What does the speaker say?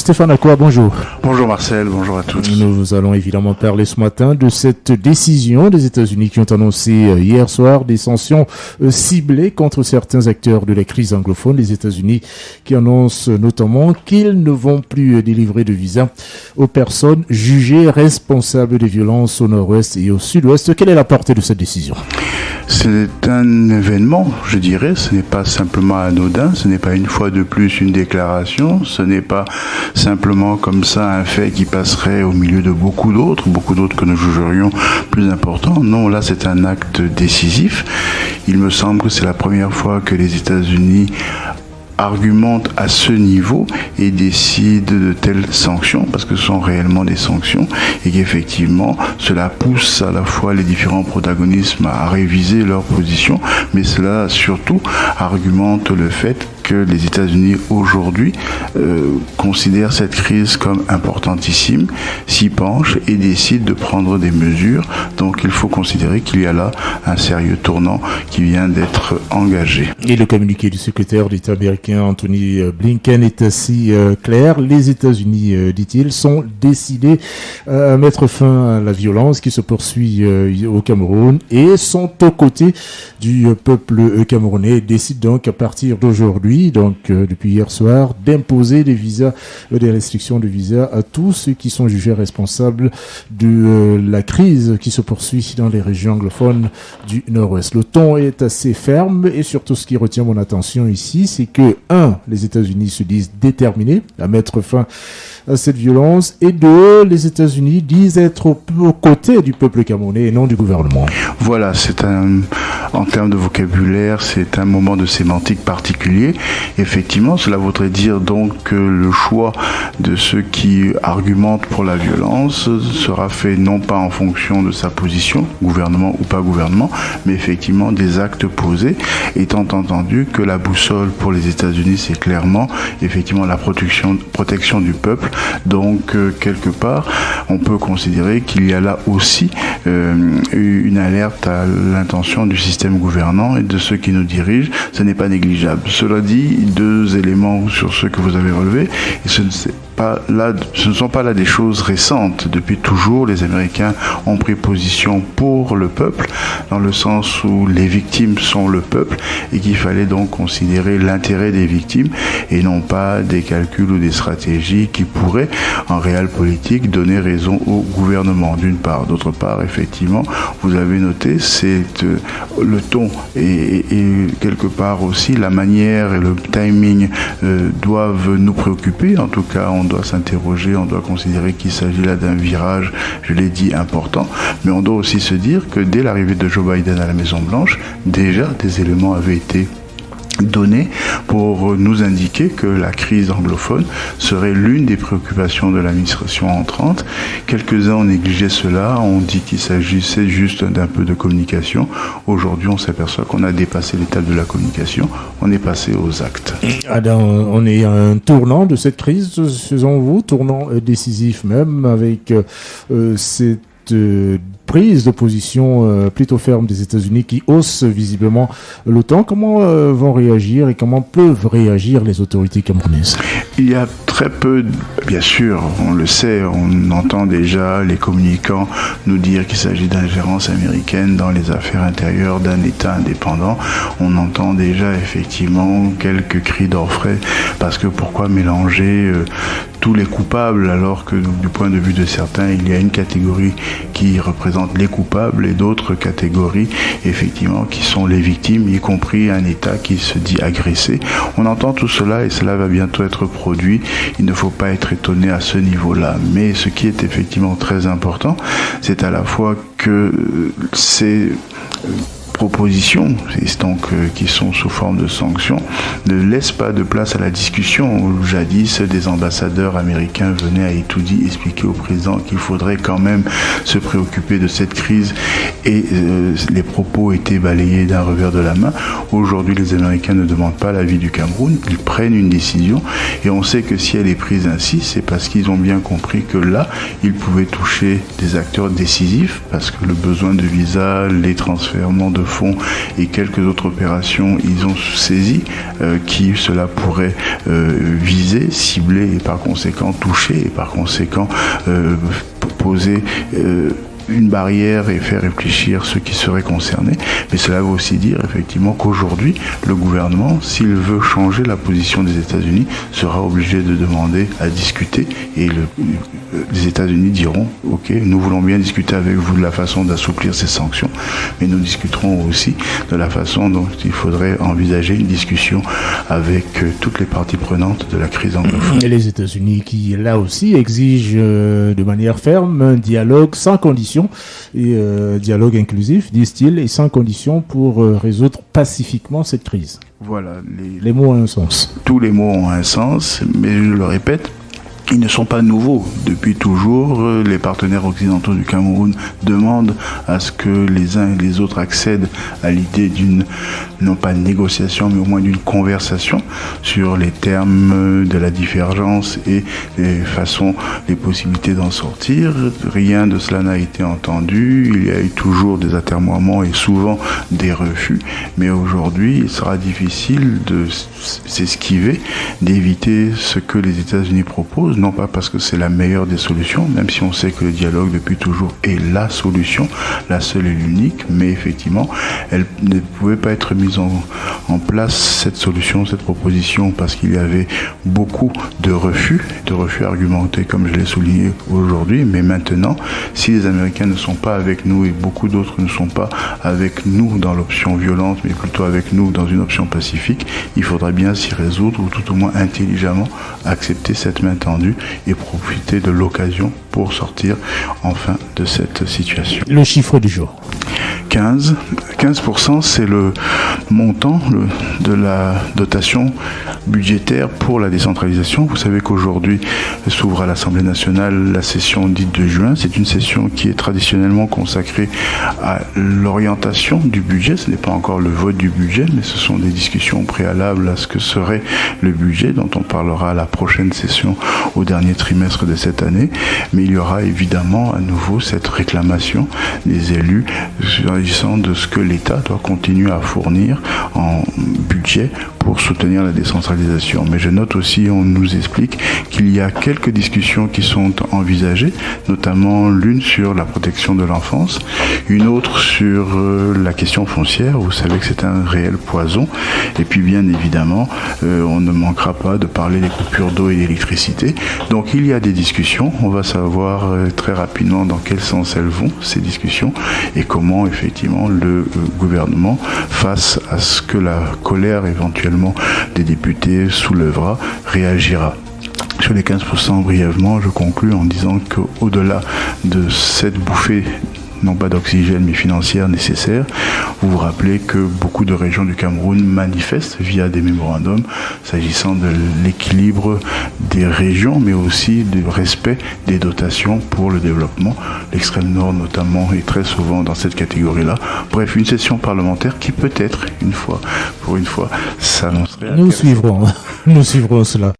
Stéphane Akwa, bonjour. Bonjour Marcel, bonjour à tous. Nous allons évidemment parler ce matin de cette décision des États-Unis qui ont annoncé hier soir des sanctions ciblées contre certains acteurs de la crise anglophone. Les États-Unis qui annoncent notamment qu'ils ne vont plus délivrer de visa aux personnes jugées responsables des violences au nord-ouest et au sud-ouest. Quelle est la portée de cette décision ? C'est un événement, je dirais, ce n'est pas simplement anodin, ce n'est pas une fois de plus une déclaration, ce n'est pas simplement comme ça un fait qui passerait au milieu de beaucoup d'autres que nous jugerions plus importants. Non, là c'est un acte décisif. Il me semble que c'est la première fois que les États-Unis argumente à ce niveau et décide de telles sanctions, parce que ce sont réellement des sanctions, et qu'effectivement cela pousse à la fois les différents protagonismes à réviser leur position, mais cela surtout argumente le fait que les États-Unis aujourd'hui considèrent cette crise comme importantissime, s'y penchent et décident de prendre des mesures. Donc il faut considérer qu'il y a là un sérieux tournant qui vient d'être engagé. Et le communiqué du secrétaire d'État américain Anthony Blinken est assez clair. Les États-Unis, dit-il, sont décidés à mettre fin à la violence qui se poursuit au Cameroun et sont aux côtés du peuple camerounais. Décident donc à partir d'aujourd'hui, depuis hier soir, d'imposer des restrictions de visa à tous ceux qui sont jugés responsables de la crise qui se poursuit dans les régions anglophones du Nord-Ouest. Le ton est assez ferme et surtout ce qui retient mon attention ici, c'est que, les États-Unis se disent déterminés à mettre fin à cette violence et les États-Unis disent être aux côtés du peuple camerounais et non du gouvernement. Voilà, en termes de vocabulaire, c'est un moment de sémantique particulier. Effectivement, cela voudrait dire donc que le choix de ceux qui argumentent pour la violence sera fait non pas en fonction de sa position, gouvernement ou pas gouvernement, mais effectivement des actes posés, étant entendu que la boussole pour les États-Unis, c'est clairement effectivement la protection du peuple. Donc, quelque part, on peut considérer qu'il y a là aussi une alerte à l'intention du système gouvernant et de ceux qui nous dirigent. Ce n'est pas négligeable. Cela dit, 2 éléments sur ceux que vous avez relevés, et ce ne sont pas là des choses récentes. Depuis toujours, les Américains ont pris position pour le peuple, dans le sens où les victimes sont le peuple, et qu'il fallait donc considérer l'intérêt des victimes, et non pas des calculs ou des stratégies qui pourraient, en réel politique, donner raison au gouvernement, d'une part. D'autre part, effectivement, vous avez noté, c'est le ton et quelque part aussi la manière et le timing doivent nous préoccuper. En tout cas, on doit s'interroger, on doit considérer qu'il s'agit là d'un virage, je l'ai dit, important, mais on doit aussi se dire que dès l'arrivée de Joe Biden à la Maison-Blanche, déjà des éléments avaient été donnés pour nous indiquer que la crise anglophone serait l'une des préoccupations de l'administration entrante. Quelques-uns ont négligé cela, on dit qu'il s'agissait juste d'un peu de communication. Aujourd'hui, on s'aperçoit qu'on a dépassé l'étape de la communication, on est passé aux actes. On est à un tournant de cette crise, selon vous, tournant décisif même, avec cette prise de position plutôt ferme des États-Unis qui hausse visiblement le ton. Comment vont réagir et comment peuvent réagir les autorités camerounaises ? Il y a très peu, bien sûr, on le sait, on entend déjà les communicants nous dire qu'il s'agit d'ingérence américaine dans les affaires intérieures d'un État indépendant. On entend déjà effectivement quelques cris d'orfraie parce que pourquoi mélanger tous les coupables alors que du point de vue de certains, il y a une catégorie qui représente les coupables et d'autres catégories effectivement qui sont les victimes, y compris un État qui se dit agressé. On entend tout cela et cela va bientôt être produit. Il ne faut pas être étonné à ce niveau-là. Mais ce qui est effectivement très important, c'est à la fois que ces propositions, donc qui sont sous forme de sanctions, ne laissent pas de place à la discussion. Jadis, des ambassadeurs américains venaient à Itoudi expliquer au président qu'il faudrait quand même se préoccuper de cette crise et les propos étaient balayés d'un revers de la main. Aujourd'hui, les Américains ne demandent pas l'avis du Cameroun, ils prennent une décision et on sait que si elle est prise ainsi, c'est parce qu'ils ont bien compris que là, ils pouvaient toucher des acteurs décisifs parce que le besoin de visa, les transfèrements de de fonds et quelques autres opérations, ils ont saisi qui cela pourrait viser, cibler et par conséquent toucher et par conséquent poser une barrière et faire réfléchir ceux qui seraient concernés. Mais cela veut aussi dire effectivement qu'aujourd'hui, le gouvernement, s'il veut changer la position des États-Unis, sera obligé de demander à discuter et les États-Unis diront « Ok, nous voulons bien discuter avec vous de la façon d'assouplir ces sanctions, mais nous discuterons aussi de la façon dont il faudrait envisager une discussion avec toutes les parties prenantes de la crise anglophone. » Et les États-Unis qui, là aussi, exigent de manière ferme un dialogue sans condition et dialogue inclusif, disent-ils, et sans condition pour résoudre pacifiquement cette crise. Voilà. Les mots ont un sens. Tous les mots ont un sens, mais je le répète, ils ne sont pas nouveaux. Depuis toujours, les partenaires occidentaux du Cameroun demandent à ce que les uns et les autres accèdent à l'idée d'une, non pas une négociation, mais au moins d'une conversation sur les termes de la divergence et les façons, les possibilités d'en sortir. Rien de cela n'a été entendu. Il y a eu toujours des atermoiements et souvent des refus. Mais aujourd'hui, il sera difficile de s'esquiver, d'éviter ce que les États-Unis proposent. Non pas parce que c'est la meilleure des solutions, même si on sait que le dialogue depuis toujours est la solution, la seule et l'unique, mais effectivement, elle ne pouvait pas être mise en place, cette solution, cette proposition, parce qu'il y avait beaucoup de refus argumentés, comme je l'ai souligné aujourd'hui, mais maintenant, si les Américains ne sont pas avec nous et beaucoup d'autres ne sont pas avec nous dans l'option violente, mais plutôt avec nous dans une option pacifique, il faudra bien s'y résoudre, ou tout au moins intelligemment accepter cette main tendue et profiter de l'occasion pour sortir enfin de cette situation. Le chiffre du jour. 15%, c'est le montant de la dotation budgétaire pour la décentralisation. Vous savez qu'aujourd'hui s'ouvre à l'Assemblée nationale la session dite de juin. C'est une session qui est traditionnellement consacrée à l'orientation du budget. Ce n'est pas encore le vote du budget, mais ce sont des discussions préalables à ce que serait le budget, dont on parlera à la prochaine session au dernier trimestre de cette année. Mais il y aura évidemment à nouveau cette réclamation des élus s'agissant de ce que l'État doit continuer à fournir en budget pour soutenir la décentralisation. Mais je note aussi, on nous explique qu'il y a quelques discussions qui sont envisagées, notamment l'une sur la protection de l'enfance, une autre sur la question foncière. Vous savez que c'est un réel poison. Et puis bien évidemment, on ne manquera pas de parler des coupures d'eau et d'électricité. Donc il y a des discussions. On va savoir très rapidement dans quel sens elles vont, ces discussions, et comment effectivement le gouvernement, face à ce que la colère éventuellement des députés soulèvera, réagira. Sur les 15%, brièvement, je conclus en disant qu'au-delà de cette bouffée, non pas d'oxygène, mais financière nécessaire, vous vous rappelez que beaucoup de régions du Cameroun manifestent via des mémorandums s'agissant de l'équilibre des régions, mais aussi du respect des dotations pour le développement. L'extrême nord notamment est très souvent dans cette catégorie-là. Bref, une session parlementaire qui peut-être, pour une fois, s'annoncerait. Nous suivrons cela.